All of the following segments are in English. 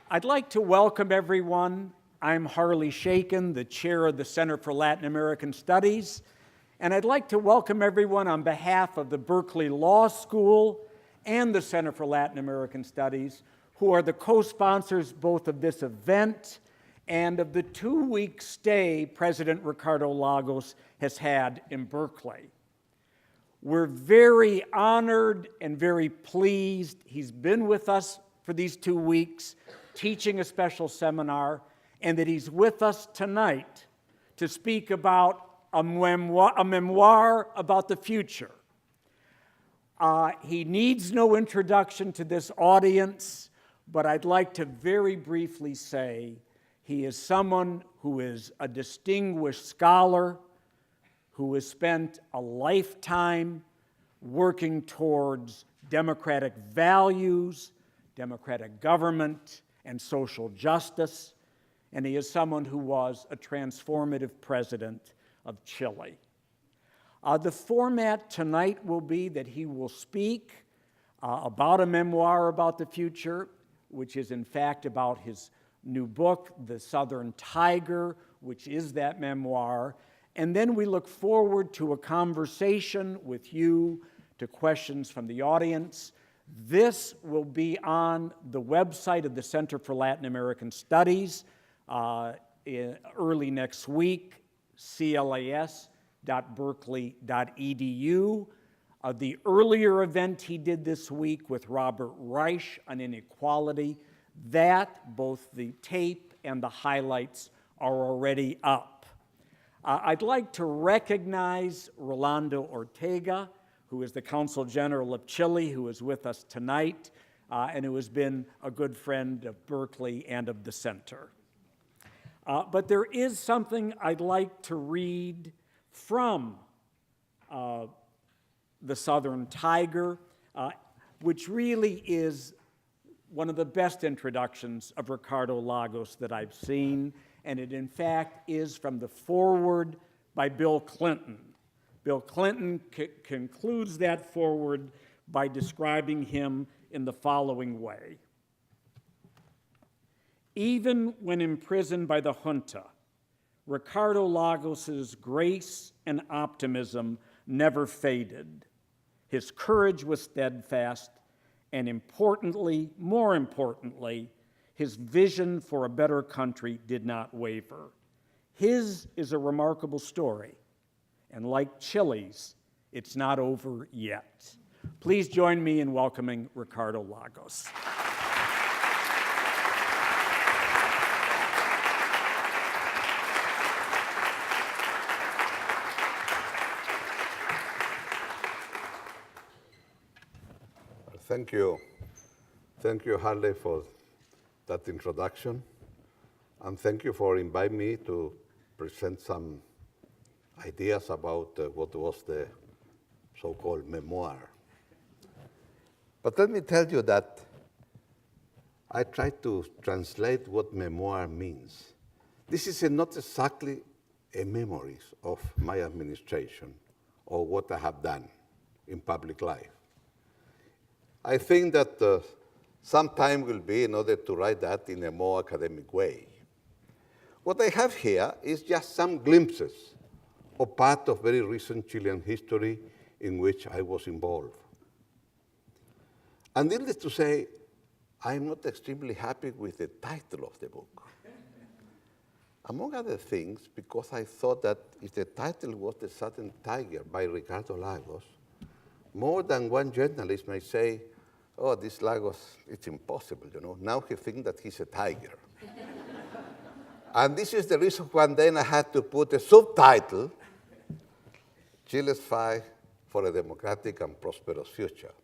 I'd like to welcome everyone. I'm Harley Shaken, the chair of the Center for Latin American Studies, and I'd like to welcome everyone on behalf of the Berkeley Law School and the Center for Latin American Studies, who are the co-sponsors both of this event and of the 2-week stay President Ricardo Lagos has had in Berkeley. We're very honored and very pleased he's been with us for these 2 weeks, teaching a special seminar, and that he's with us tonight to speak about a memoir about the future. He needs no introduction to this audience, but I'd like to very briefly say he is someone who is a distinguished scholar, who has spent a lifetime working towards democratic values, democratic government, and social justice, and he is someone who was a transformative president of Chile. The format tonight will be that he will speak about a memoir about the future, which is in fact about his new book, The Southern Tiger, which is that memoir. And then we look forward to a conversation with you, to questions from the audience. This will be on the website of the Center for Latin American Studies early next week, clas.berkeley.edu. The earlier event he did this week with Robert Reich on inequality, that, both the tape and the highlights are already up. I'd like to recognize Rolando Ortega, who is the Consul General of Chile, who is with us tonight, and who has been a good friend of Berkeley and of the center. But there is something I'd like to read from The Southern Tiger, which really is one of the best introductions of Ricardo Lagos that I've seen, and it in fact is from the foreword by Bill Clinton. Bill Clinton concludes that foreword by describing him in the following way. Even when imprisoned by the junta, Ricardo Lagos's grace and optimism never faded. His courage was steadfast, and importantly, more importantly, his vision for a better country did not waver. His is a remarkable story, and like Chile's, it's not over yet. Please join me in welcoming Ricardo Lagos. Thank you. Thank you, Harley, for that introduction. And thank you for inviting me to present some ideas about what was the so-called memoir. But let me tell you that I tried to translate what memoir means. This is not exactly a memory of my administration or what I have done in public life. I think that some time will be in order to write that in a more academic way. What I have here is just some glimpses of part of very recent Chilean history in which I was involved. And needless to say, I'm not extremely happy with the title of the book. Among other things, because I thought that if the title was The Southern Tiger by Ricardo Lagos, more than one journalist may say, oh, this Lagos, it's impossible, you know. Now he thinks that he's a tiger. And this is the reason why then I had to put a subtitle, Chile's Fight for a Democratic and Prosperous Future,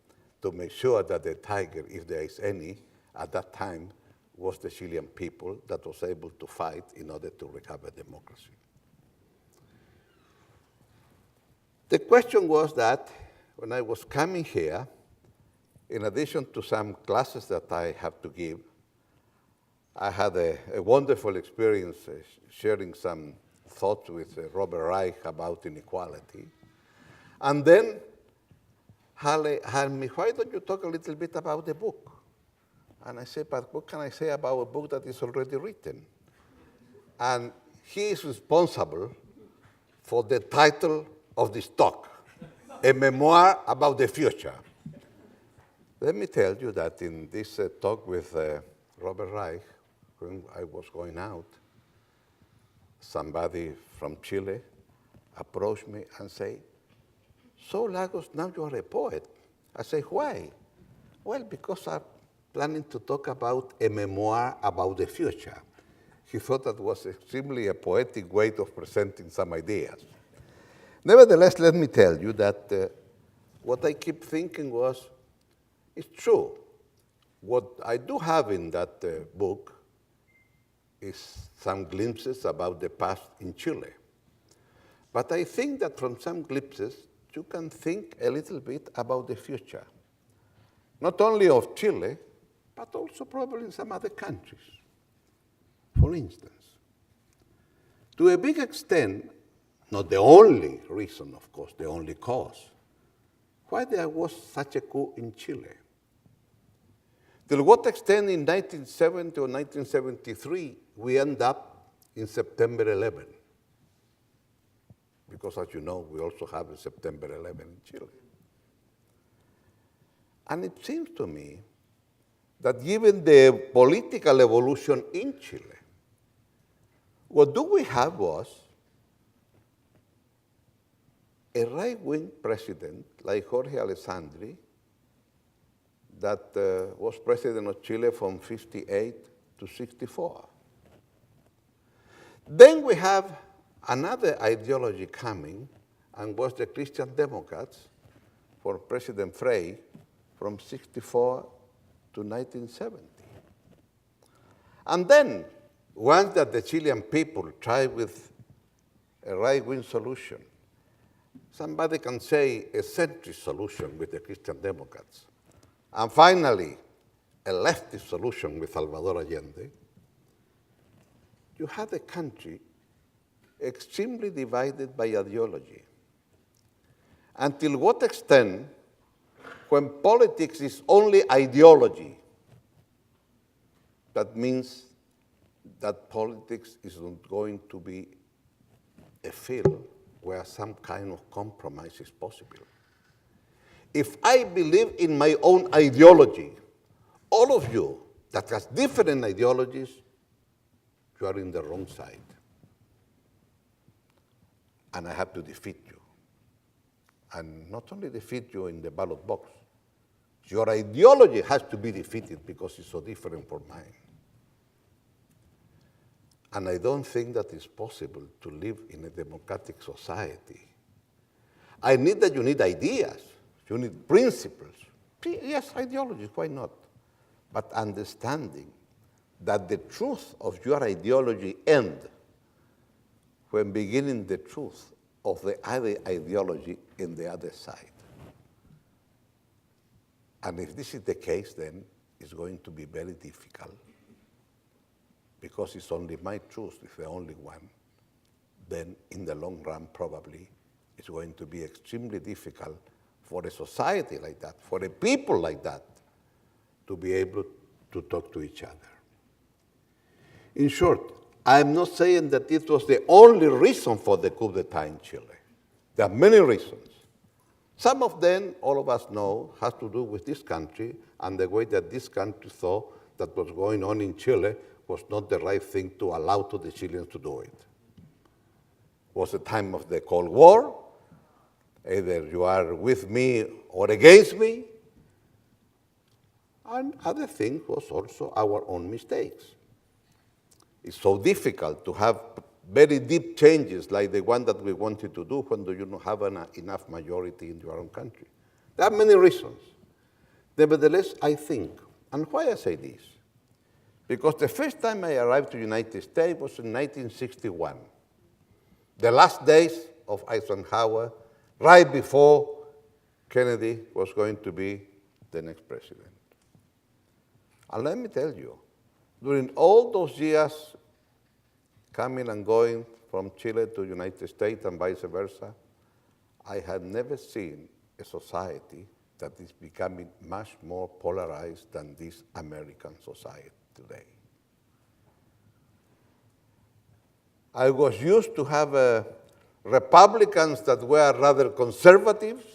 to make sure that the tiger, if there is any, at that time, was the Chilean people that was able to fight in order to recover democracy. The question was that when I was coming here, in addition to some classes that I have to give, I had a wonderful experience sharing some thoughts with Robert Reich about inequality. And then, Harley, why don't you talk a little bit about the book? And I said, but what can I say about a book that is already written? And he is responsible for the title of this talk, A Memoir About the Future. Let me tell you that in this talk with Robert Reich, when I was going out, somebody from Chile approached me and said, so Lagos, now you are a poet. I say, why? Well, because I'm planning to talk about a memoir about the future. He thought that was extremely a poetic way of presenting some ideas. Nevertheless, let me tell you that what I keep thinking was, it's true. What I do have in that book is some glimpses about the past in Chile. But I think that from some glimpses, you can think a little bit about the future, not only of Chile, but also probably in some other countries. For instance, to a big extent, not the only reason, of course, the only cause, why there was such a coup in Chile. Till what extent in 1970 or 1973 we end up in September 11? Because as you know, we also have a September 11 in Chile. And it seems to me that given the political evolution in Chile, what do we have was a right-wing president like Jorge Alessandri that was president of Chile from 58 to 64. Then we have another ideology coming, and was the Christian Democrats for President Frey from 64 to 1970. And then, once that the Chilean people tried with a right-wing solution, somebody can say a centrist solution with the Christian Democrats, and finally, a leftist solution with Salvador Allende, you had a country extremely divided by ideology. Until what extent, when politics is only ideology, that means that politics is not going to be a field where some kind of compromise is possible. If I believe in my own ideology, all of you that has different ideologies, you are in the wrong side. And I have to defeat you. And not only defeat you in the ballot box, your ideology has to be defeated because it's so different from mine. And I don't think that it's possible to live in a democratic society. I need that you need ideas, you need principles. Yes, ideology, why not? But understanding that the truth of your ideology ends when beginning the truth of the other ideology in the other side. And if this is the case, then it's going to be very difficult, because it's only my truth, it's the only one. Then in the long run, probably, it's going to be extremely difficult for a society like that, for a people like that, to be able to talk to each other. In short, I'm not saying that it was the only reason for the coup d'etat in Chile. There are many reasons. Some of them, all of us know, has to do with this country and the way that this country thought that what's going on in Chile was not the right thing to allow to the Chileans to do it. It was the time of the Cold War. Either you are with me or against me. And other things was also our own mistakes. It's so difficult to have very deep changes like the one that we wanted to do when you don't have enough majority in your own country. There are many reasons. Nevertheless, I think, and why I say this? Because the first time I arrived to the United States was in 1961, the last days of Eisenhower, right before Kennedy was going to be the next president. And let me tell you, during all those years, coming and going from Chile to the United States and vice versa, I had never seen a society that is becoming much more polarized than this American society today. I was used to have Republicans that were rather conservatives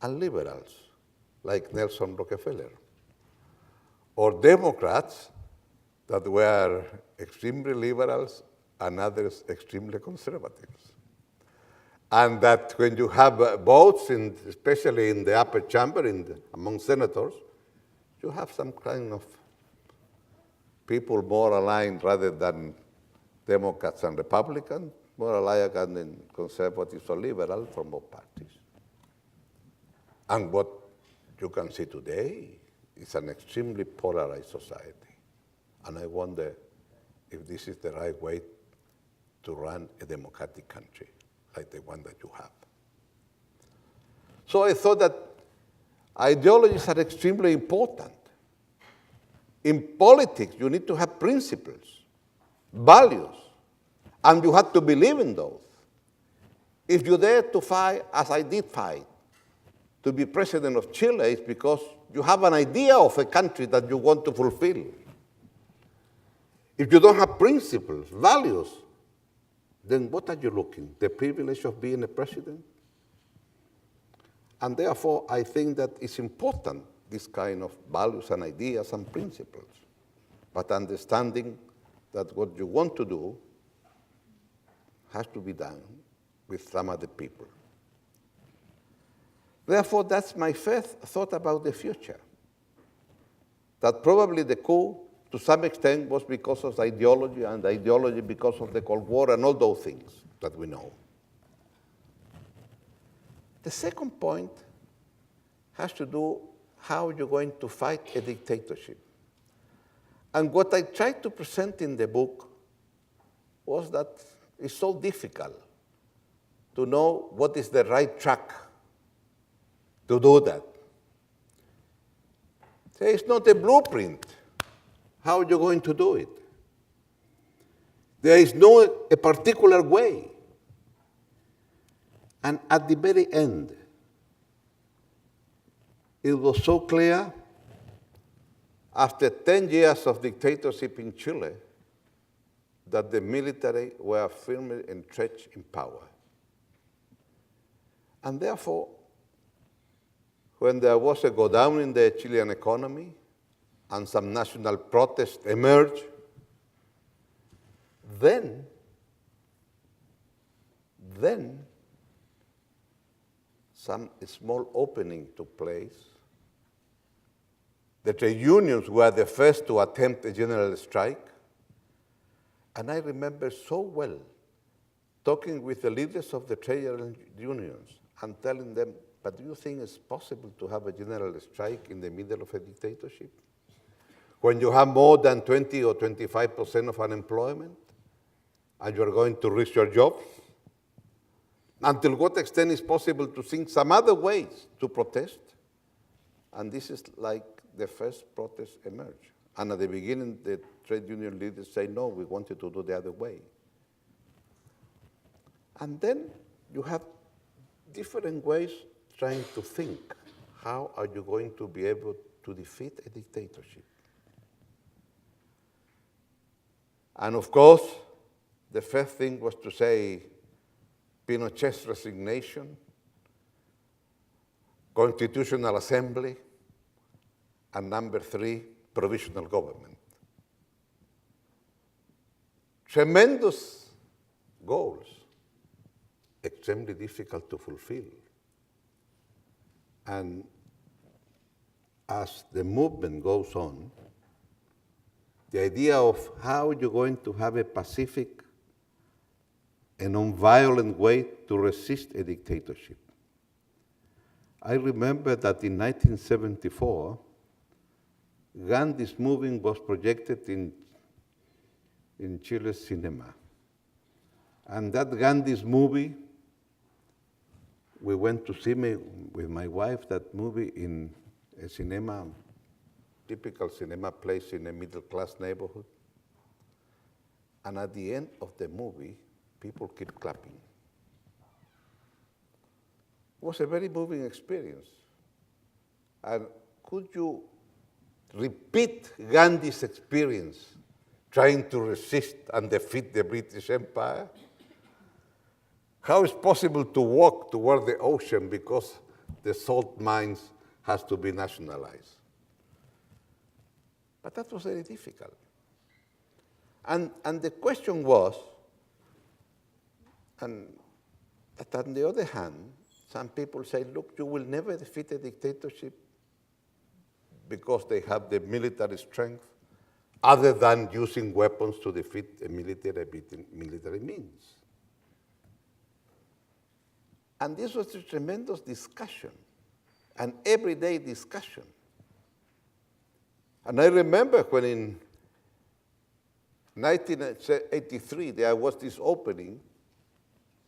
and liberals, like Nelson Rockefeller, or Democrats that were extremely liberals and others extremely conservatives. And that when you have votes, especially in the upper chamber, among senators, you have some kind of people more aligned rather than Democrats and Republicans, more aligned than conservatives or liberals from both parties. And what you can see today is an extremely polarized society. And I wonder if this is the right way to run a democratic country like the one that you have. So I thought that ideologies are extremely important. In politics, you need to have principles, values, and you have to believe in those. If you dare to fight, as I did fight, to be president of Chile, it's because you have an idea of a country that you want to fulfill. If you don't have principles, values, then what are you looking? The privilege of being a president? And therefore, I think that it's important, this kind of values and ideas and principles, but understanding that what you want to do has to be done with some other people. Therefore, that's my first thought about the future. That probably the coup, to some extent, was because of the ideology, and the ideology because of the Cold War and all those things that we know. The second point has to do how you're going to fight a dictatorship. And what I tried to present in the book was that it's so difficult to know what is the right track to do that. There is not a blueprint how you're going to do it. There is no a particular way. And at the very end, it was so clear, after 10 years of dictatorship in Chile, that the military were firmly entrenched in power. And therefore, when there was a go down in the Chilean economy and some national protests emerged, then some small opening took place. The trade unions were the first to attempt a general strike. And I remember so well talking with the leaders of the trade unions and telling them, but do you think it's possible to have a general strike in the middle of a dictatorship? When you have more than 20 or 25% of unemployment, and you're going to risk your jobs? Until what extent is possible to think some other ways to protest? And this is like the first protest emerged. And at the beginning, the trade union leaders say, no, we wanted to do the other way. And then you have different ways trying to think, how are you going to be able to defeat a dictatorship? And of course, the first thing was to say Pinochet's resignation, constitutional assembly, and number 3, provisional government. Tremendous goals, extremely difficult to fulfill. And as the movement goes on, the idea of how you're going to have a pacific and non-violent way to resist a dictatorship. I remember that in 1974, Gandhi's movie was projected in Chile's cinema. And that Gandhi's movie, we went to see with my wife that movie in a cinema, typical cinema place in a middle-class neighborhood. And at the end of the movie, people keep clapping. It was a very moving experience. And could you repeat Gandhi's experience trying to resist and defeat the British Empire? How is it possible to walk toward the ocean because the salt mines has to be nationalized? But that was very difficult. And the question was, but on the other hand, some people say, look, you will never defeat a dictatorship because they have the military strength other than using weapons to defeat a military means. And this was a tremendous discussion, an everyday discussion. And I remember when in 1983 there was this opening,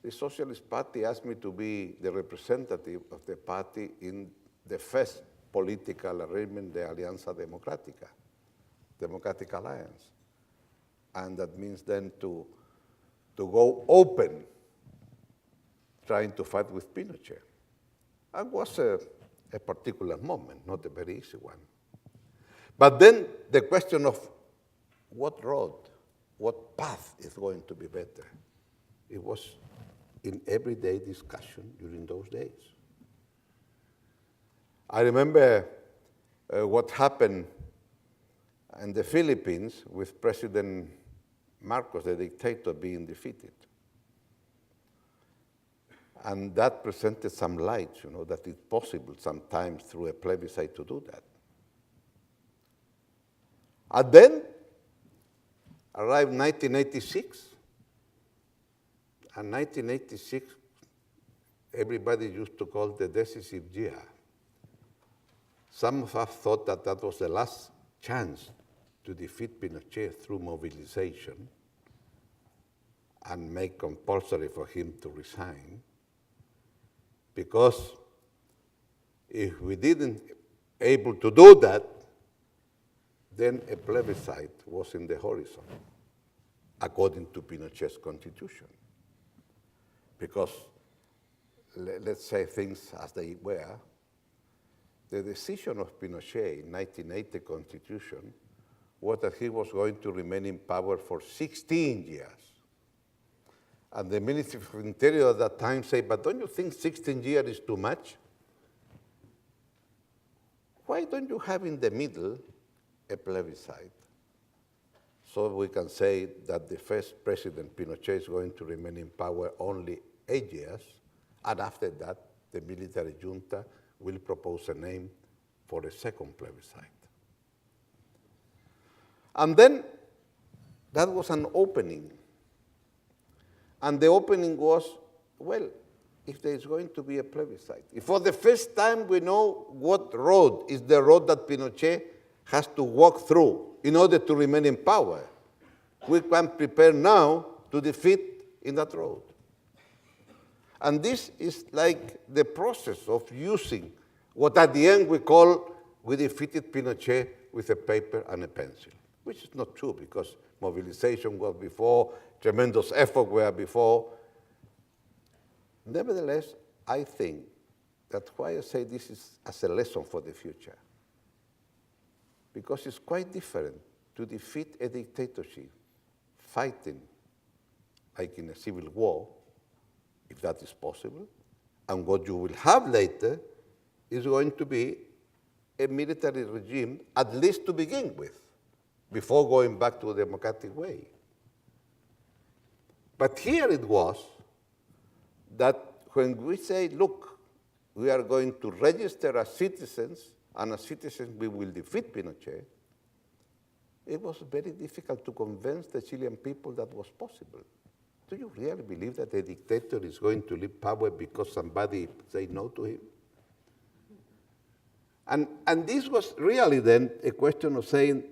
the Socialist Party asked me to be the representative of the party in the first political arrangement, the Alianza Democrática, Democratic Alliance. And that means then to go open, trying to fight with Pinochet. That was a particular moment, not a very easy one. But then the question of what road, what path is going to be better, it was in everyday discussion during those days. I remember what happened in the Philippines with President Marcos, the dictator, being defeated. And that presented some light, that it's possible sometimes through a plebiscite to do that. And then arrived 1986. And 1986, everybody used to call the decisive year. Some of us thought that that was the last chance to defeat Pinochet through mobilization and make compulsory for him to resign. Because if we didn't able to do that, then a plebiscite was in the horizon, according to Pinochet's constitution. Because, let's say things as they were, the decision of Pinochet in 1980 Constitution was that he was going to remain in power for 16 years. And the Ministry of Interior at that time said, but don't you think 16 years is too much? Why don't you have in the middle a plebiscite? So we can say that the first president, Pinochet, is going to remain in power only 8 years, and after that, the military junta will propose a name for a second plebiscite. And then that was an opening. And the opening was, well, if there is going to be a plebiscite, if for the first time we know what road is the road that Pinochet has to walk through in order to remain in power, we can prepare now to defeat in that road. And this is like the process of using what at the end we defeated Pinochet with a paper and a pencil, which is not true because mobilization was before, tremendous effort were before. Nevertheless, I think that's why I say this is as a lesson for the future. Because it's quite different to defeat a dictatorship fighting like in a civil war, if that is possible, and what you will have later is going to be a military regime, at least to begin with, before going back to a democratic way. But here it was that when we say, look, we are going to register as citizens, and as citizens we will defeat Pinochet, it was very difficult to convince the Chilean people that was possible. Do you really believe that a dictator is going to leave power because somebody said no to him? And this was really then a question of saying,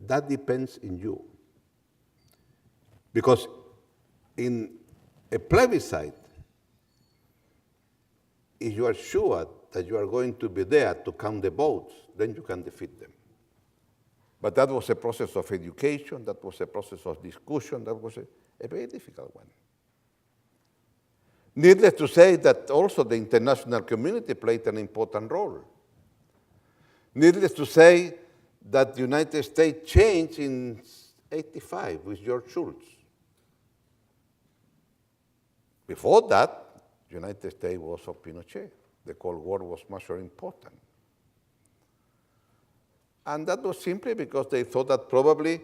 that depends on you. Because in a plebiscite, if you are sure that you are going to be there to count the votes, then you can defeat them. But that was a process of education, that was a process of discussion, that was a very difficult one. Needless to say that also the international community played an important role. Needless to say that the United States changed in '85 with George Shultz. Before that, the United States was of Pinochet. The Cold War was much more important. And that was simply because they thought that probably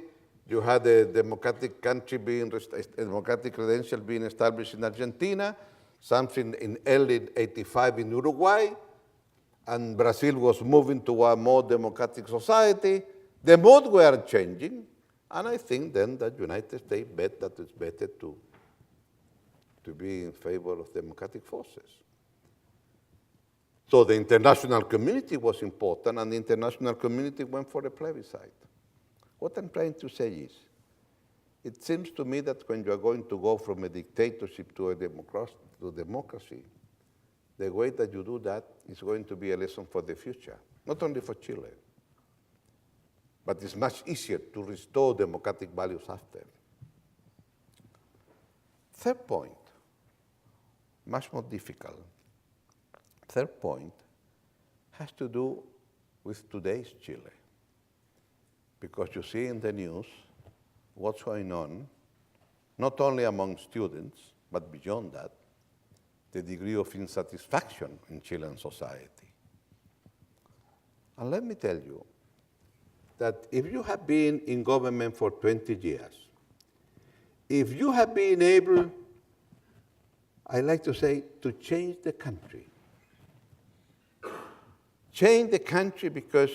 you had a democratic country a democratic credential being established in Argentina, something in early '85 in Uruguay, and Brazil was moving to a more democratic society. The mood were changing, and I think then that the United States bet that it's better to be in favor of democratic forces. So the international community was important, and the international community went for a plebiscite. What I'm trying to say is, it seems to me that when you are going to go from a dictatorship to a democracy, the way that you do that is going to be a lesson for the future, not only for Chile, but it's much easier to restore democratic values after. Third point, much more difficult. Third point has to do with today's Chile. Because you see in the news what's going on, not only among students, but beyond that, the degree of insatisfaction in Chilean society. And let me tell you that if you have been in government for 20 years, if you have been able, I like to say, to change the country. Change the country because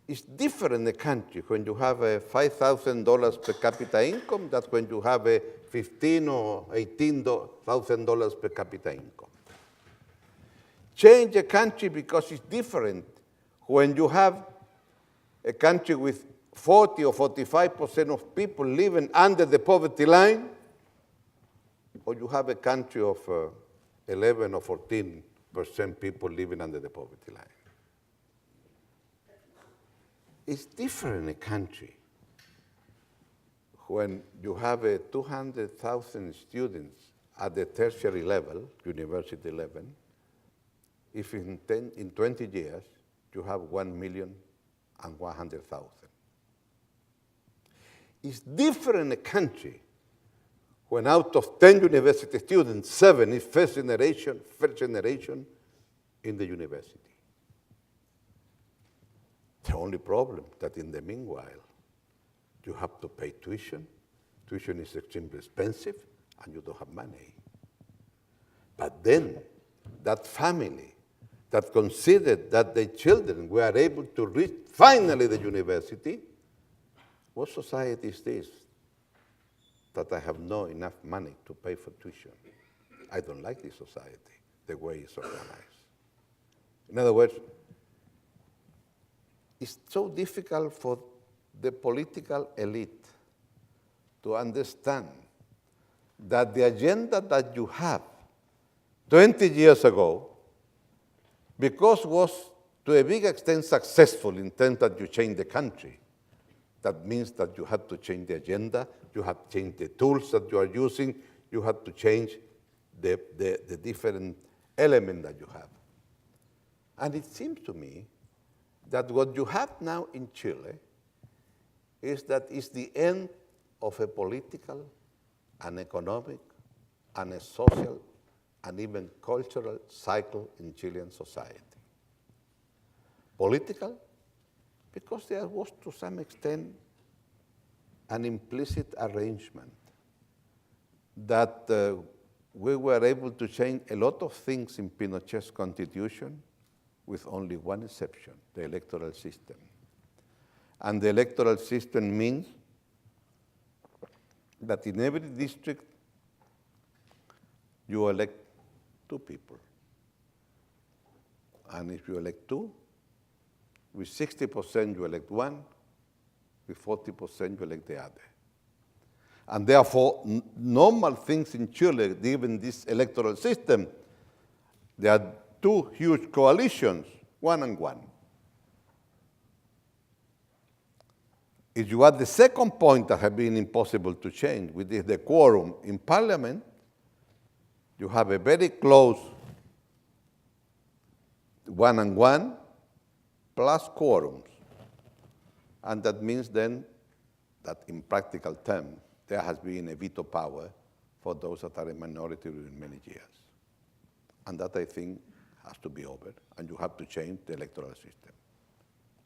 it's different in the country when you have a $5,000 per capita income than when you have a $15,000 or $18,000 per capita income. Change the country because it's different when you have a country with 40 or 45% of people living under the poverty line, or you have a country of 11 or 14% people living under the poverty line. It's different in a country when you have 200,000 students at the tertiary level, university level, if in 20 years you have 1,100,000. It's different in a country when out of 10 university students, 7 is first generation in the university. The only problem that in the meanwhile, you have to pay tuition. Tuition is extremely expensive, and you don't have money. But then, that family that considered that their children were able to reach finally the university, what society is this? That I have not enough money to pay for tuition. I don't like this society, the way it's organized. In other words, it's so difficult for the political elite to understand that the agenda that you have 20 years ago, because was to a big extent successful in terms that you change the country, that means that you have to change the agenda, you have to change the tools that you are using, you have to change the different elements that you have. And it seems to me that what you have now in Chile is that it's the end of a political, an economic, and a social, and even cultural cycle in Chilean society. Political, because there was to some extent an implicit arrangement that we were able to change a lot of things in Pinochet's constitution with only one exception, the electoral system. And the electoral system means that in every district you elect 2 people. And if you elect 2, with 60% you elect 1, with 40% you elect the other. And therefore, normal things in Chile, given this electoral system, there are 2 huge coalitions, 1 and 1. If you add the second point that has been impossible to change, which is the quorum in parliament, you have a very close 1 and 1, plus quorums. And that means then that in practical terms, there has been a veto power for those that are a minority during many years. And that, I think, has to be over, and you have to change the electoral system.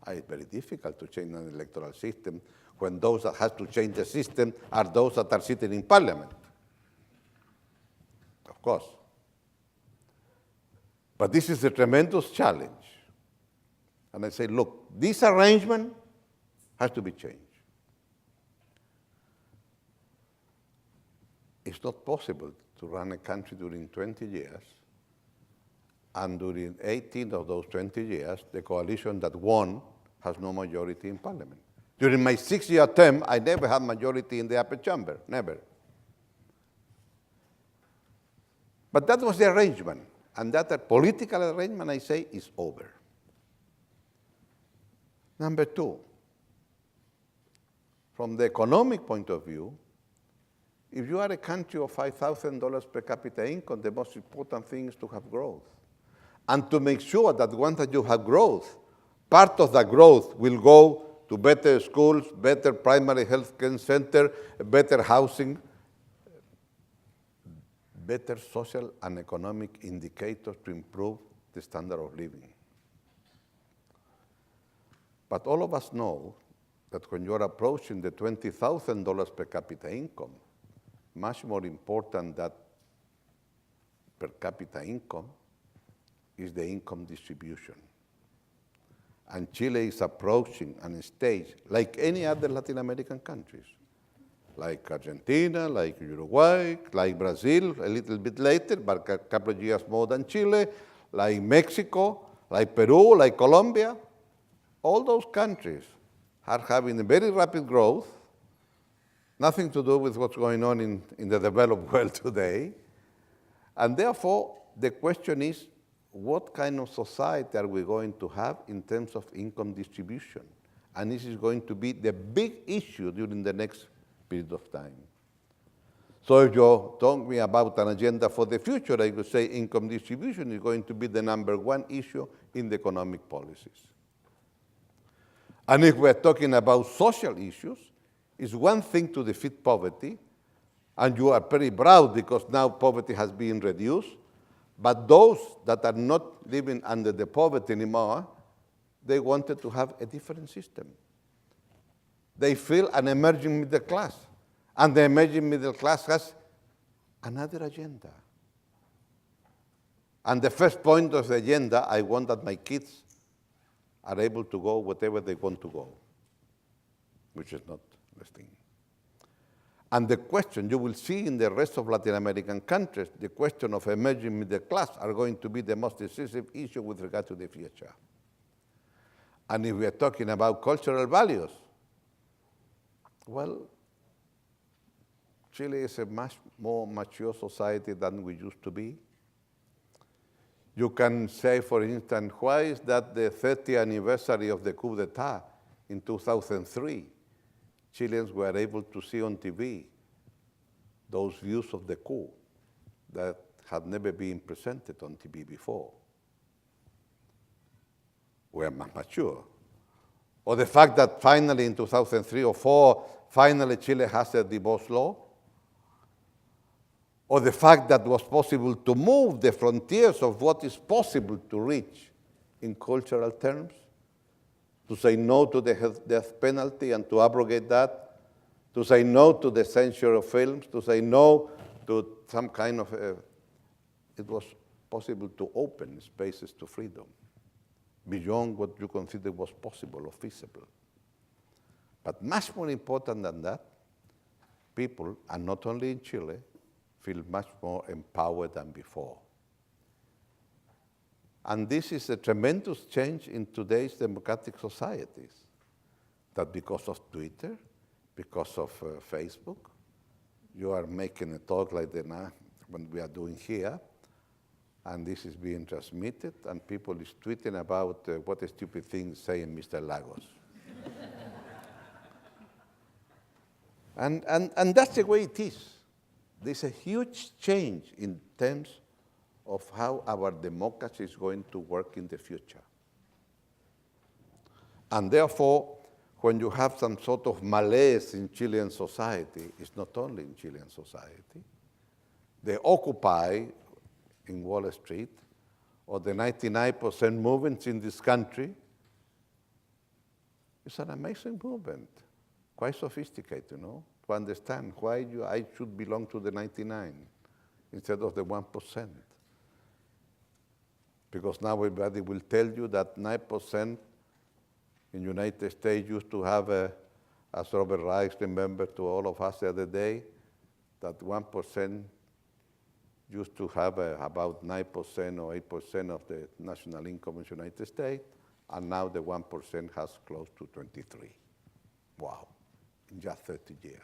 It's very difficult to change an electoral system when those that have to change the system are those that are sitting in parliament. Of course. But this is a tremendous challenge. And I say, look, this arrangement has to be changed. It's not possible to run a country during 20 years, and during 18 of those 20 years, the coalition that won has no majority in parliament. During my 6-year term, I never had majority in the upper chamber, never. But that was the arrangement, and that political arrangement, I say, is over. Number two, from the economic point of view, if you are a country of $5,000 per capita income, the most important thing is to have growth. And to make sure that once that you have growth, part of that growth will go to better schools, better primary health care center, better housing, better social and economic indicators to improve the standard of living. But all of us know that when you're approaching the $20,000 per capita income, much more important than per capita income is the income distribution. And Chile is approaching on a stage like any other Latin American countries, like Argentina, like Uruguay, like Brazil, a little bit later, but a couple of years more than Chile, like Mexico, like Peru, like Colombia. All those countries are having a very rapid growth, nothing to do with what's going on in the developed world today. And therefore, the question is, what kind of society are we going to have in terms of income distribution? And this is going to be the big issue during the next period of time. So if you talk me about an agenda for the future, I would say income distribution is going to be the #1 issue in the economic policies. And if we're talking about social issues, it's one thing to defeat poverty, and you are very proud because now poverty has been reduced, but those that are not living under the poverty anymore, they wanted to have a different system. They feel an emerging middle class, and the emerging middle class has another agenda. And the first point of the agenda, I want that my kids are able to go whatever they want to go, which is not the thing. And the question you will see in the rest of Latin American countries, the question of emerging middle class are going to be the most decisive issue with regard to the future. And if we are talking about cultural values, well, Chile is a much more mature society than we used to be. You can say, for instance, why is that the 30th anniversary of the coup d'etat in 2003, Chileans were able to see on TV those views of the coup that had never been presented on TV before. We're much mature. Or the fact that finally in 2003 or 2004, finally Chile has a divorce law. Or the fact that it was possible to move the frontiers of what is possible to reach in cultural terms, to say no to the death penalty and to abrogate that, to say no to the censure of films, to say no to some kind of, it was possible to open spaces to freedom beyond what you consider was possible or feasible. But much more important than that, people, and not only in Chile, feel much more empowered than before. And this is a tremendous change in today's democratic societies, that because of Twitter, because of Facebook, you are making a talk like the one we are doing here, and this is being transmitted, and people is tweeting about what a stupid thing saying Mr. Lagos. and that's the way it is. There's a huge change in terms of how our democracy is going to work in the future. And therefore, when you have some sort of malaise in Chilean society, it's not only in Chilean society. The Occupy in Wall Street, or the 99% movements in this country, it's an amazing movement, quite sophisticated, to understand why I should belong to the 99 instead of the 1%. Because now everybody will tell you that 9% in the United States used to have, as Robert Reich remembered to all of us the other day, that 1% used to have about 9% or 8% of the national income in the United States, and now the 1% has close to 23. Wow, in just 30 years.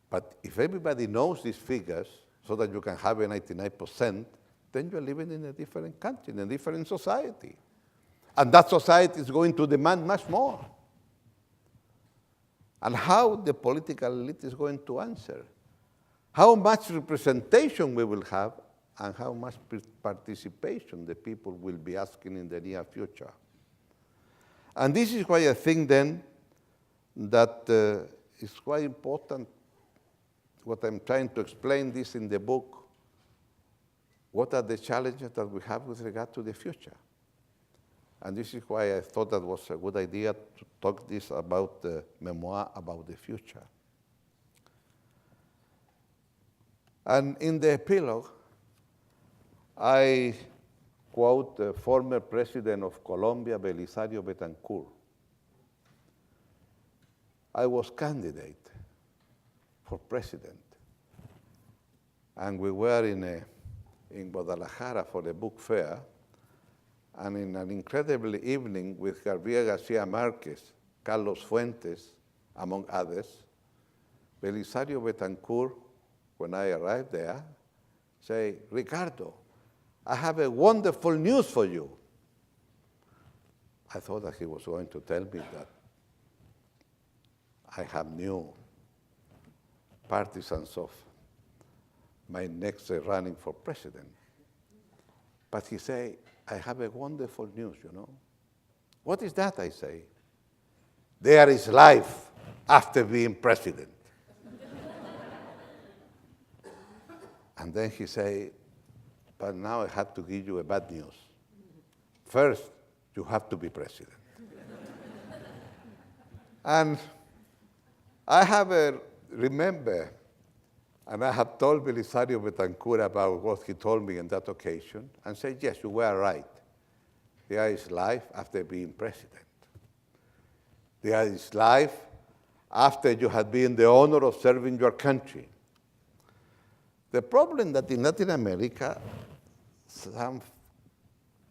But if everybody knows these figures so that you can have a 99%, then you're living in a different country, in a different society. And that society is going to demand much more. And how the political elite is going to answer, how much representation we will have, and how much participation the people will be asking in the near future. And this is why I think then that it's quite important what I'm trying to explain this in the book. What are the challenges that we have with regard to the future? And this is why I thought that was a good idea to talk this about the memoir about the future. And in the epilogue, I quote the former president of Colombia, Belisario Betancourt. I was candidate for president, and we were in Guadalajara for the book fair, and in an incredible evening with Gabriel Garcia Marquez, Carlos Fuentes, among others, Belisario Betancourt, when I arrived there, say, Ricardo, I have a wonderful news for you. I thought that he was going to tell me that I have new partisans of my next running for president. But he said, I have a wonderful news, What is that, I say? There is life after being president. And then he said, but now I have to give you a bad news. First, you have to be president. And I have remember, and I have told Belisario Betancourt about what he told me on that occasion, and said, yes, you were right. There is life after being president. There is life after you have been the honor of serving your country. The problem that in Latin America, some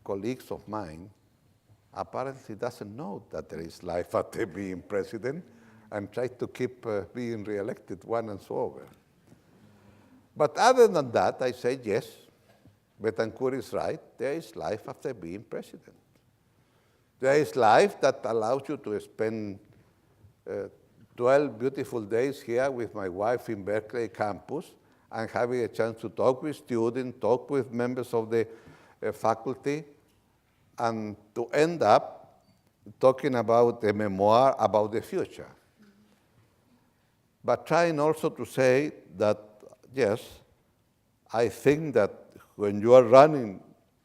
colleagues of mine apparently doesn't know that there is life after being president and try to keep being reelected one and so over. But other than that, I say, yes, Betancourt is right. There is life after being president. There is life that allows you to spend 12 beautiful days here with my wife in Berkeley campus and having a chance to talk with students, talk with members of the faculty, and to end up talking about a memoir about the future. But trying also to say that, yes, I think that when you are running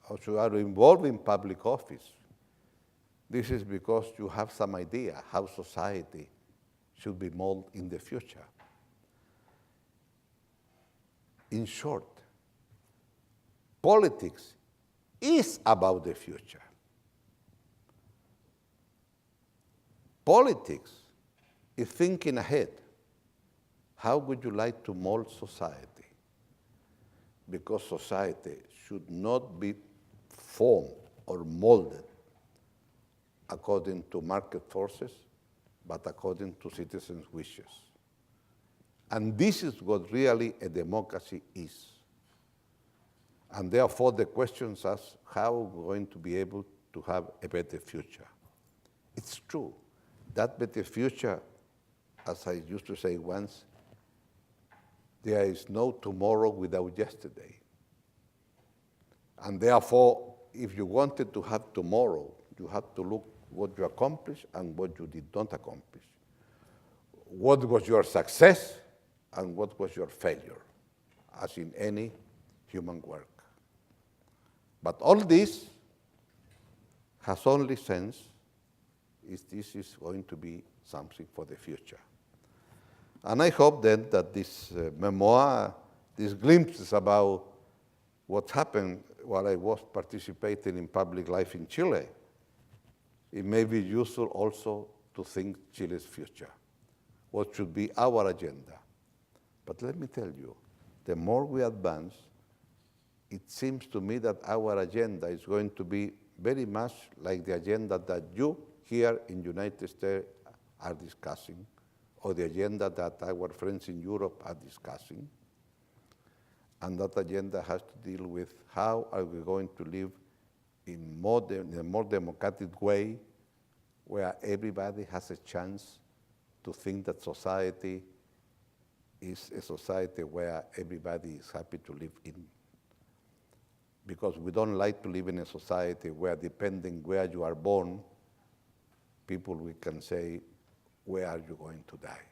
or you are involved in public office, this is because you have some idea how society should be molded in the future. In short, politics is about the future. Politics is thinking ahead. How would you like to mold society? Because society should not be formed or molded according to market forces, but according to citizens' wishes. And this is what really a democracy is. And therefore the question is how we're going to be able to have a better future. It's true. That better future, as I used to say once, there is no tomorrow without yesterday. And therefore, if you wanted to have tomorrow You have to look what you accomplished and what you did not accomplish. What was your success and what was your failure, as in any human work. But all this has only sense if this is going to be something for the future. And I hope then that this memoir, these glimpses about what happened while I was participating in public life in Chile, it may be useful also to think Chile's future. What should be our agenda? But let me tell you, the more we advance, it seems to me that our agenda is going to be very much like the agenda that you here in the United States are discussing, or the agenda that our friends in Europe are discussing. And that agenda has to deal with how are we going to live in a more democratic way, where everybody has a chance to think that society is a society where everybody is happy to live in. Because we don't like to live in a society where, depending where you are born, people we can say, where are you going to die?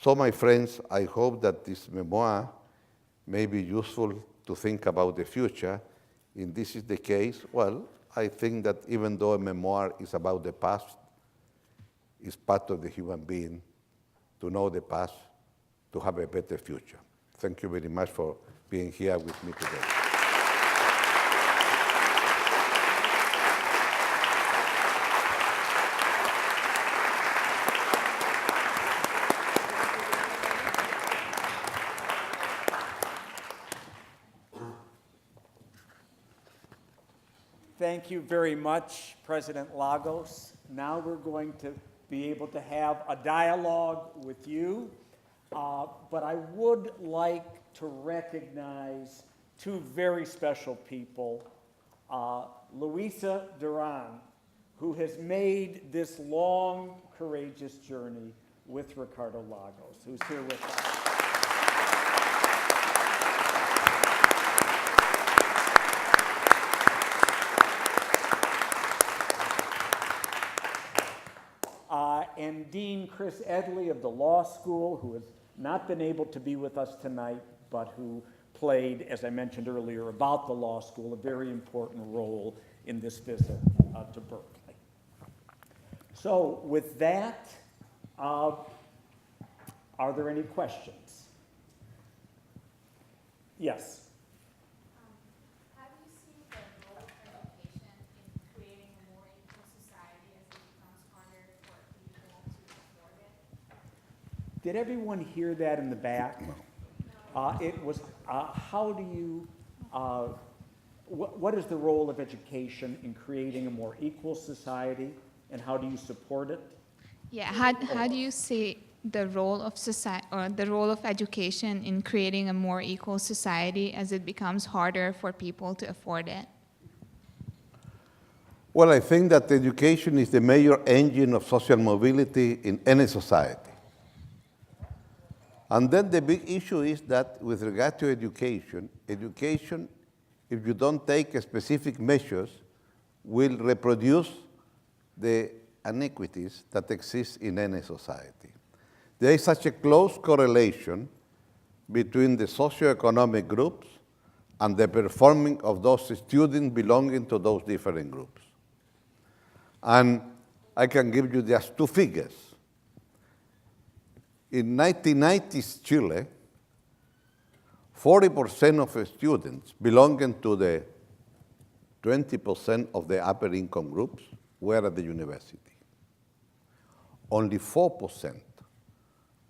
So my friends, I hope that this memoir may be useful to think about the future. If this is the case, well, I think that even though a memoir is about the past, it's part of the human being to know the past, to have a better future. Thank you very much for being here with me today. Thank you very much, President Lagos. Now we're going to be able to have a dialogue with you, but I would like to recognize two very special people. Luisa Duran, who has made this long, courageous journey with Ricardo Lagos, who's here with us. And Dean Chris Edley of the law school, who has not been able to be with us tonight, but who played, as I mentioned earlier, about the law school, a very important role in this visit to Berkeley. So with that, are there any questions? Yes. Did everyone hear that in the back? No. It was, how do you, what is the role of education in creating a more equal society, and how do you support it? Yeah, how do you see the role of society, or the role of education in creating a more equal society as it becomes harder for people to afford it? Well, I think that education is the major engine of social mobility in any society. And then the big issue is that with regard to education, if you don't take specific measures, will reproduce the inequities that exist in any society. There is such a close correlation between the socioeconomic groups and the performing of those students belonging to those different groups. And I can give you just two figures. In 1990s Chile, 40% of students belonging to the 20% of the upper income groups were at the university. Only 4%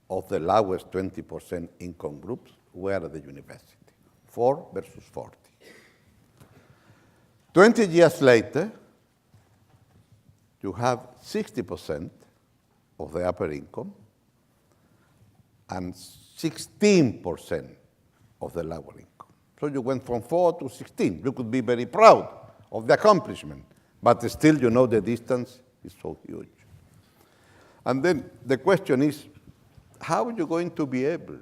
of the lowest 20% income groups were at the university. 4 versus 40. 20 years later, you have 60% of the upper income and 16% of the lower income. So you went from 4 to 16. You could be very proud of the accomplishment, but still, you know, the distance is so huge. And then the question is, how are you going to be able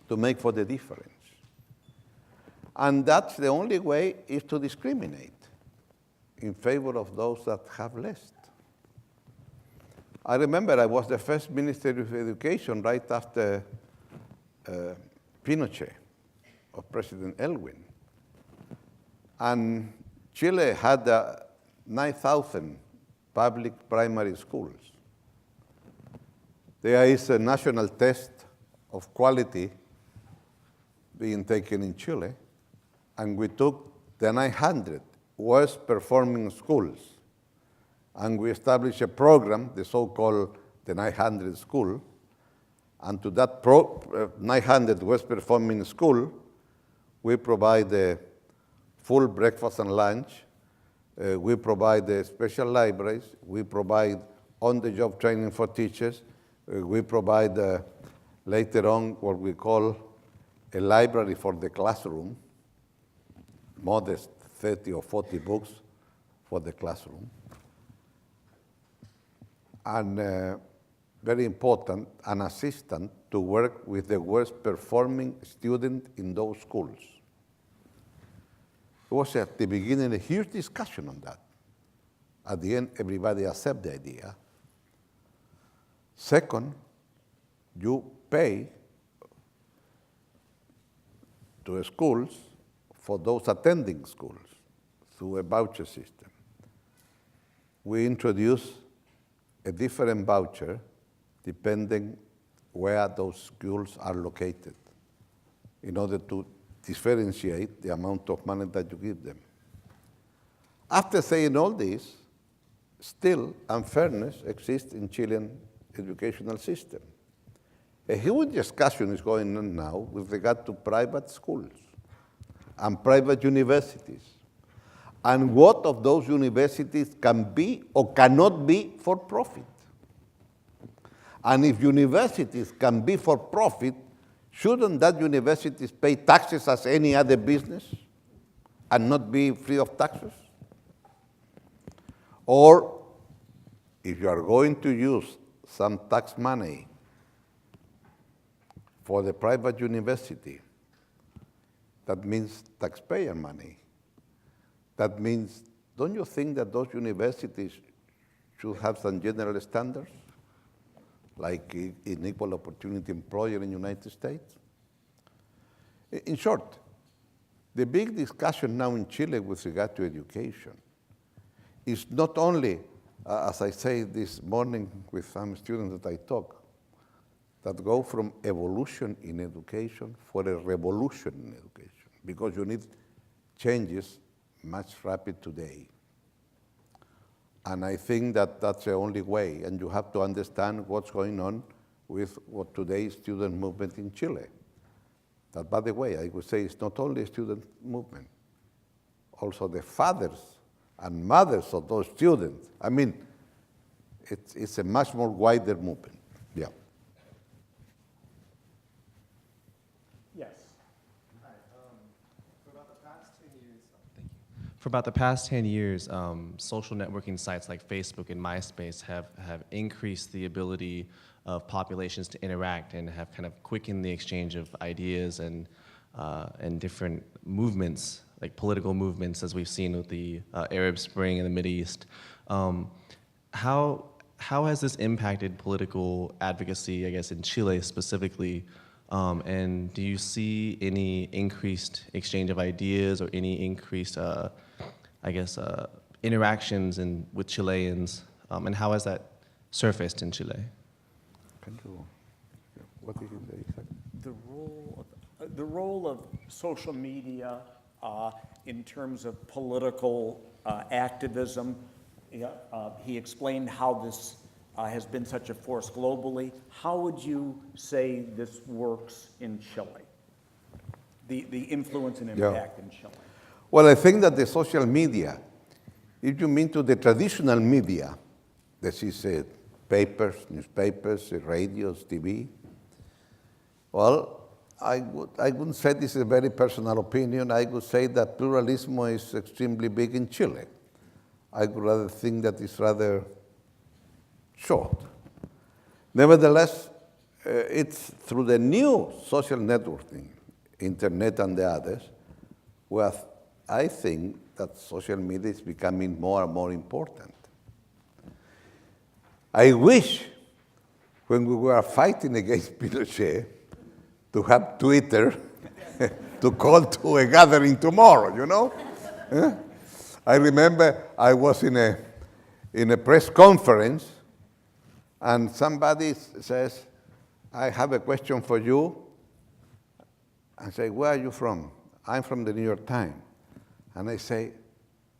to make for the difference? And that's the only way is to discriminate. in favor of those that have less. I remember I was the first Minister of Education right after Pinochet, of President Elwin. And Chile had 9,000 public primary schools. There is a national test of quality being taken in Chile, and we took the 900 worst performing schools, and we established a program, the so-called the 900 school, and to that 900 worst performing school, we provide full breakfast and lunch, we provide special libraries, we provide on-the-job training for teachers, we provide later on what we call a library for the classroom, modest 30 or 40 books for the classroom. And very important, an assistant to work with the worst performing student in those schools. It was at the beginning a huge discussion on that. At the end, everybody accepted the idea. Second, you pay to schools for those attending schools through a voucher system. We introduced a different voucher depending where those schools are located in order to differentiate the amount of money that you give them. After saying all this, still unfairness exists in Chilean educational system. A huge discussion is going on now with regard to private schools and private universities, and what of those universities can be or cannot be for profit. And if universities can be for profit, shouldn't that universities pay taxes as any other business and not be free of taxes? Or if you are going to use some tax money for the private university, that means taxpayer money. That means, don't you think that those universities should have some general standards, like an equal opportunity employer in the United States? In short, the big discussion now in Chile with regard to education is not only, as I say this morning with some students that I talk, that go from evolution in education for a revolution in education, because you need changes much rapid today. And I think that that's the only way, and you have to understand what's going on with what today's student movement in Chile. That, by the way, I would say it's not only a student movement, also the fathers and mothers of those students. I mean, it's a much more wider movement. Yeah. Yes. Hi. For about the past 10 years, social networking sites like Facebook and MySpace have increased the ability of populations to interact and have kind of quickened the exchange of ideas and different movements, like political movements, as we've seen with the Arab Spring in the Mideast. How has this impacted political advocacy, I guess, in Chile specifically? And do you see any increased exchange of ideas or any increased, interactions with Chileans? And how has that surfaced in Chile? What did you say exactly? The role of social media in terms of political activism. He explained how this has been such a force globally. How would you say this works in Chile? The influence and impact in Chile. Well, I think that the social media, if you mean to the traditional media, this is papers, newspapers, radios, TV, well, I wouldn't say this is a very personal opinion. I would say that pluralism is extremely big in Chile. I would rather think that it's rather short. Nevertheless, it's through the new social networking, internet and the others, where I think that social media is becoming more and more important. I wish when we were fighting against Pinochet to have Twitter to call to a gathering tomorrow, you know? I remember I was in a press conference and somebody says, I have a question for you. I say, where are you from? I'm from the New York Times. And I say,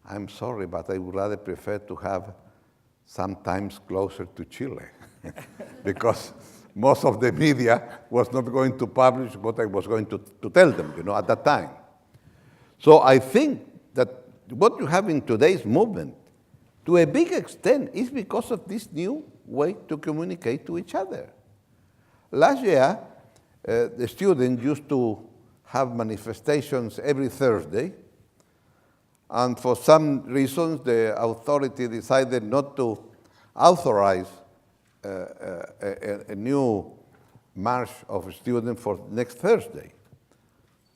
I'm sorry, but I would rather prefer to have some times closer to Chile because most of the media was not going to publish what I was going to tell them, you know, at that time. So I think that what you have in today's movement, to a big extent, is because of this new way to communicate to each other. Last year, the students used to have manifestations every Thursday, and for some reasons, the authority decided not to authorize a new march of students for next Thursday.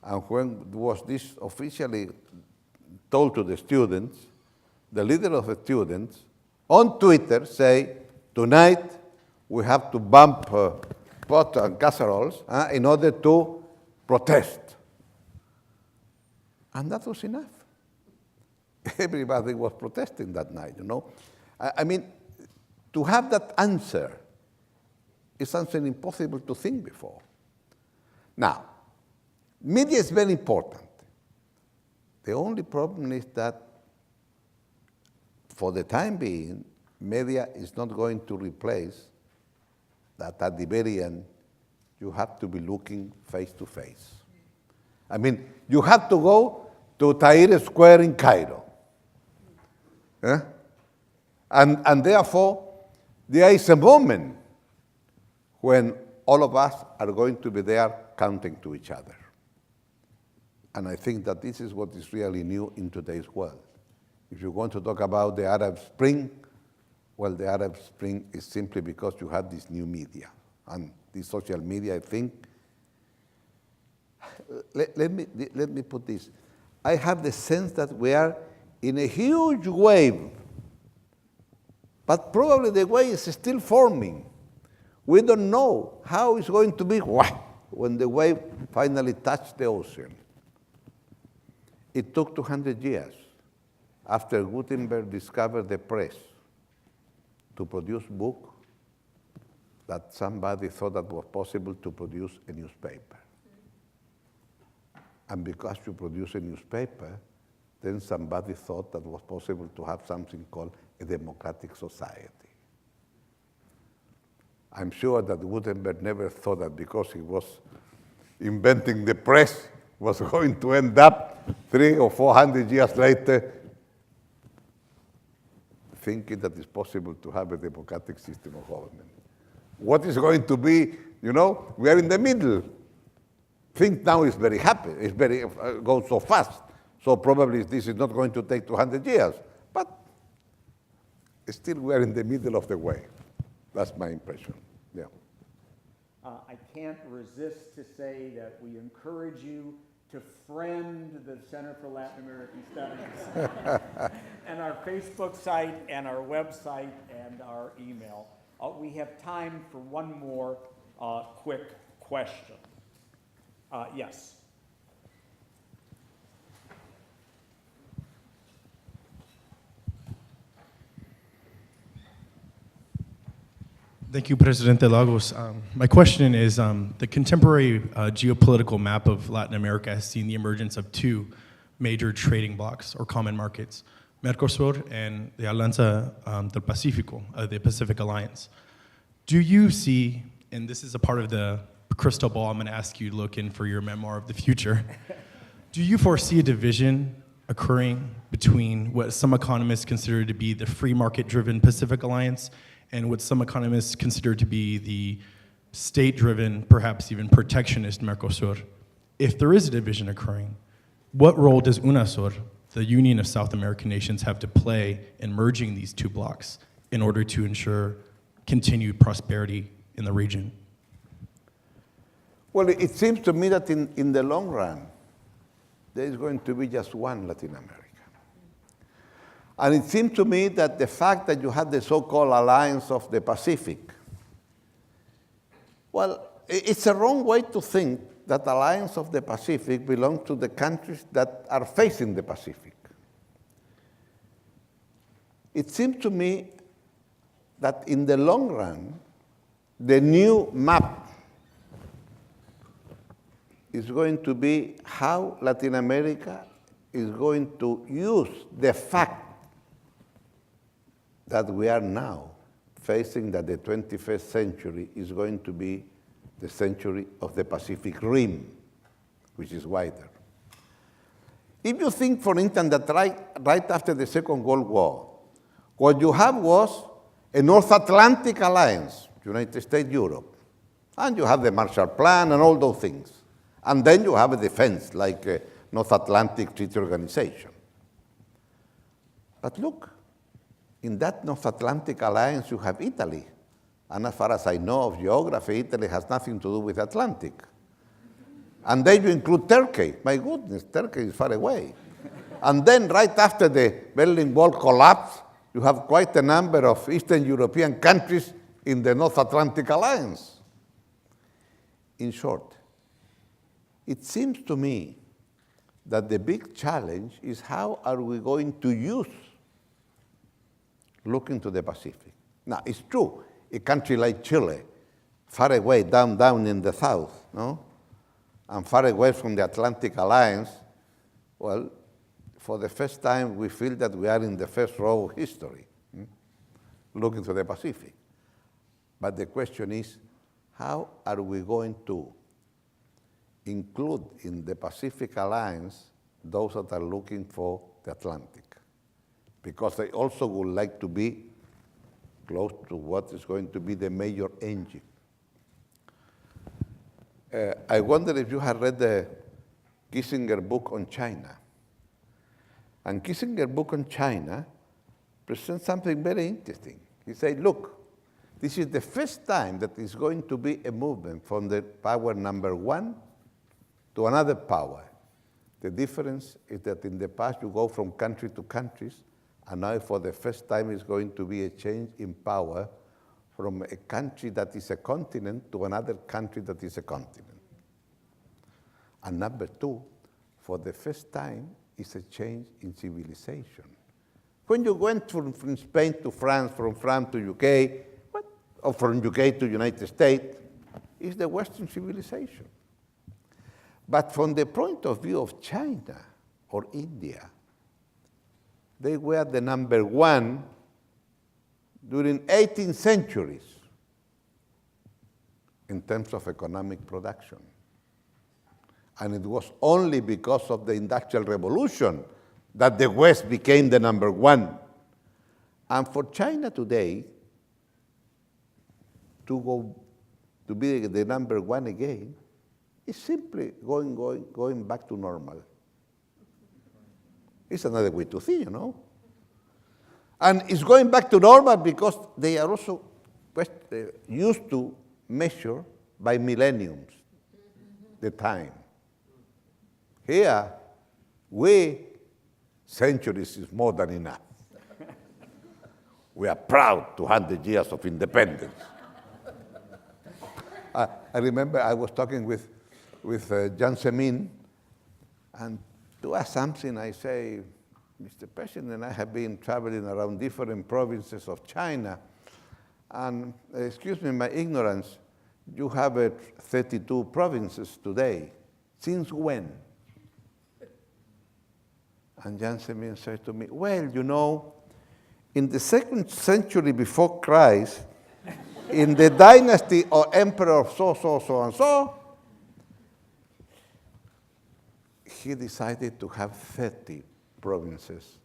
And when was this officially told to the students, the leader of the students on Twitter say, tonight we have to bump pot and casseroles in order to protest. And that was enough. Everybody was protesting that night, you know. I mean, to have that answer is something impossible to think before. Now, media is very important. The only problem is that for the time being, media is not going to replace that at the very end, you have to be looking face to face. I mean, you have to go to Tahrir Square in Cairo. And therefore, there is a moment when all of us are going to be there counting to each other. And I think that this is what is really new in today's world. If you want to talk about the Arab Spring, well, the Arab Spring is simply because you have this new media. And this social media, I think, let me put this. I have the sense that we are in a huge wave, but probably the wave is still forming. We don't know how it's going to be when the wave finally touches the ocean. It took 200 years after Gutenberg discovered the press to produce book that somebody thought that was possible to produce a newspaper. And because you produce a newspaper, then somebody thought that it was possible to have something called a democratic society. I'm sure that Gutenberg never thought that because he was inventing the press was going to end up 300 or 400 years later thinking that it's possible to have a democratic system of government. What is going to be, you know, we are in the middle. Things now is very happy, it's very, goes so fast. So probably this is not going to take 200 years, but still we are in the middle of the way. That's my impression, yeah. I can't resist to say that we encourage you to friend the Center for Latin American Studies and our Facebook site and our website and our email. We have time for one more quick question. Yes. Thank you, Presidente Lagos. My question is, the contemporary geopolitical map of Latin America has seen the emergence of two major trading blocs or common markets, Mercosur and the Alianza del Pacífico, the Pacific Alliance. Do you see, and this is a part of the crystal ball I'm going to ask you to look in for your memoir of the future, do you foresee a division occurring between what some economists consider to be the free market-driven Pacific Alliance and what some economists consider to be the state-driven, perhaps even protectionist Mercosur? If there is a division occurring, what role does UNASUR, the Union of South American Nations, have to play in merging these two blocs in order to ensure continued prosperity in the region? Well, it seems to me that in the long run, there is going to be just one Latin America. And it seemed to me that the fact that you had the so-called Alliance of the Pacific, well, it's a wrong way to think that Alliance of the Pacific belongs to the countries that are facing the Pacific. It seems to me that in the long run, the new map is going to be how Latin America is going to use the fact that we are now facing that the 21st century is going to be the century of the Pacific Rim, which is wider. If you think, for instance, that right after the Second World War, what you have was a North Atlantic alliance, United States, Europe, and you have the Marshall Plan and all those things. And then you have a defense, like a North Atlantic Treaty Organization. But look, in that North Atlantic alliance, you have Italy. And as far as I know of geography, Italy has nothing to do with Atlantic. And then you include Turkey. My goodness, Turkey is far away. And then right after the Berlin Wall collapsed, you have quite a number of Eastern European countries in the North Atlantic alliance. In short, it seems to me that the big challenge is how are we going to use looking to the Pacific. Now, it's true, a country like Chile, far away, down in the south, no? And far away from the Atlantic Alliance, well, for the first time, we feel that we are in the first row of history, looking to the Pacific. But the question is, how are we going to include in the Pacific Alliance those that are looking for the Atlantic? Because they also would like to be close to what is going to be the major engine. I wonder if you have read the Kissinger book on China. And Kissinger's book on China presents something very interesting. He said, look, this is the first time that is going to be a movement from the power number one to another power. The difference is that in the past you go from country to countries, and now for the first time it's going to be a change in power from a country that is a continent to another country that is a continent. And number two, for the first time, it's a change in civilization. When you went from Spain to France, from France to UK, or from UK to United States, it's the Western civilization. But from the point of view of China or India, they were the number one during 18 centuries in terms of economic production. And it was only because of the Industrial Revolution that the West became the number one. And for China today, to be the number one again, is simply going back to normal. It's another way to see, you know. And it's going back to normal because they are also used to measure by millenniums, the time. Here, centuries is more than enough. We are proud 200 years of independence. I remember I was talking with Jiang Zemin, and to ask something, I say, Mr. President, I have been traveling around different provinces of China, and excuse me, my ignorance, you have 32 provinces today. Since when? And Jiang Zemin said to me, well, you know, in the 2nd century before Christ, in the dynasty of emperor so and so, he decided to have 30 provinces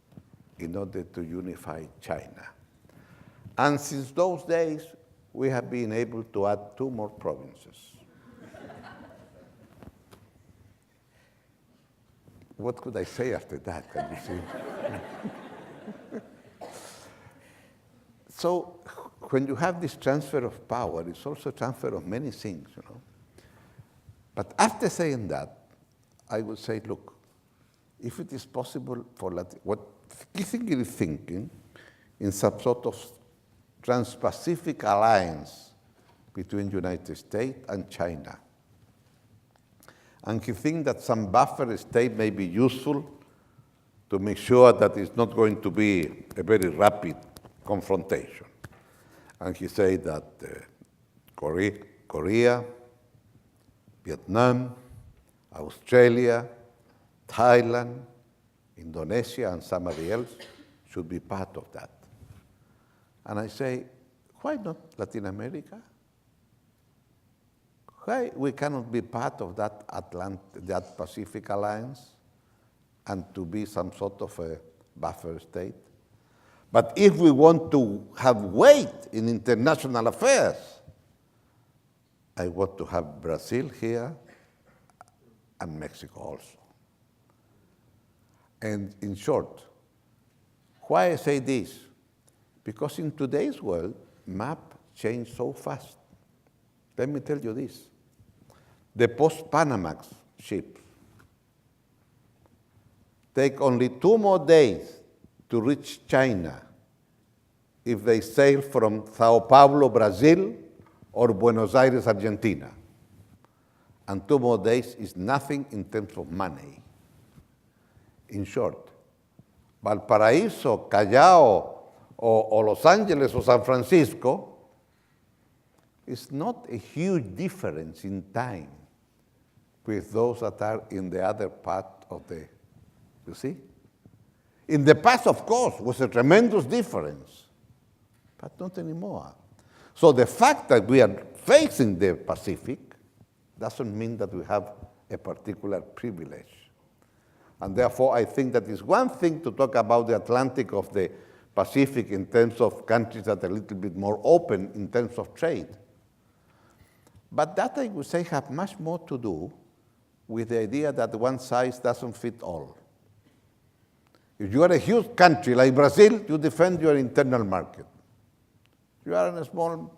in order to unify China. And since those days, we have been able to add 2 more provinces. What could I say after that, can you see? So when you have this transfer of power, it's also transfer of many things, you know. But after saying that, I would say, look, if it is possible for thinking in some sort of trans-Pacific alliance between United States and China. And he thinks that some buffer state may be useful to make sure that it's not going to be a very rapid confrontation. And he said that Korea, Vietnam, Australia, Thailand, Indonesia, and somebody else should be part of that. And I say, why not Latin America? Why we cannot be part of that Pacific Alliance and to be some sort of a buffer state? But if we want to have weight in international affairs, I want to have Brazil here and Mexico also. And in short, why I say this? Because in today's world, map change so fast. Let me tell you this. The post-Panamax ships take only 2 more days to reach China if they sail from Sao Paulo, Brazil, or Buenos Aires, Argentina. And 2 more days is nothing in terms of money. In short, Valparaíso, Callao, or Los Angeles or San Francisco is not a huge difference in time with those that are in the other part of the, you see? In the past, of course, was a tremendous difference, but not anymore. So the fact that we are facing the Pacific doesn't mean that we have a particular privilege. And therefore, I think that it's one thing to talk about the Atlantic of the Pacific in terms of countries that are a little bit more open in terms of trade. But that, I would say, have much more to do with the idea that one size doesn't fit all. If you are a huge country like Brazil, you defend your internal market. If you are in a small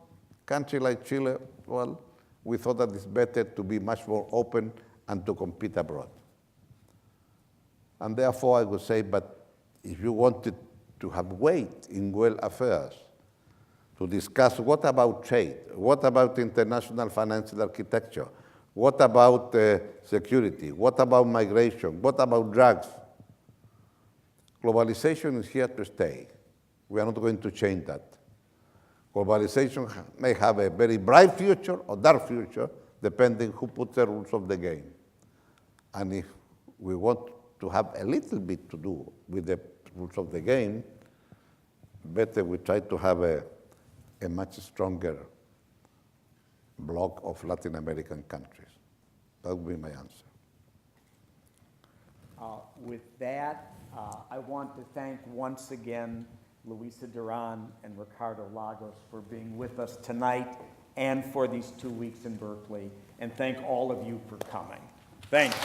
country like Chile, well, we thought that it's better to be much more open and to compete abroad. And therefore, I would say, but if you wanted to have weight in world affairs, to discuss what about trade, what about international financial architecture, what about security, what about migration, what about drugs, globalization is here to stay. We are not going to change that. Globalization may have a very bright future or dark future, depending who puts the rules of the game. And if we want to have a little bit to do with the rules of the game, better we try to have a much stronger bloc of Latin American countries. That would be my answer. With that, I want to thank once again Luisa Duran and Ricardo Lagos for being with us tonight and for these 2 weeks in Berkeley, and thank all of you for coming. Thank you.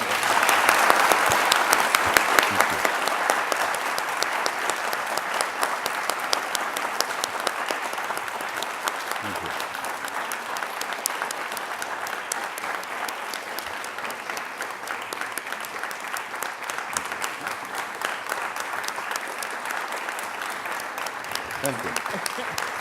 Thank you.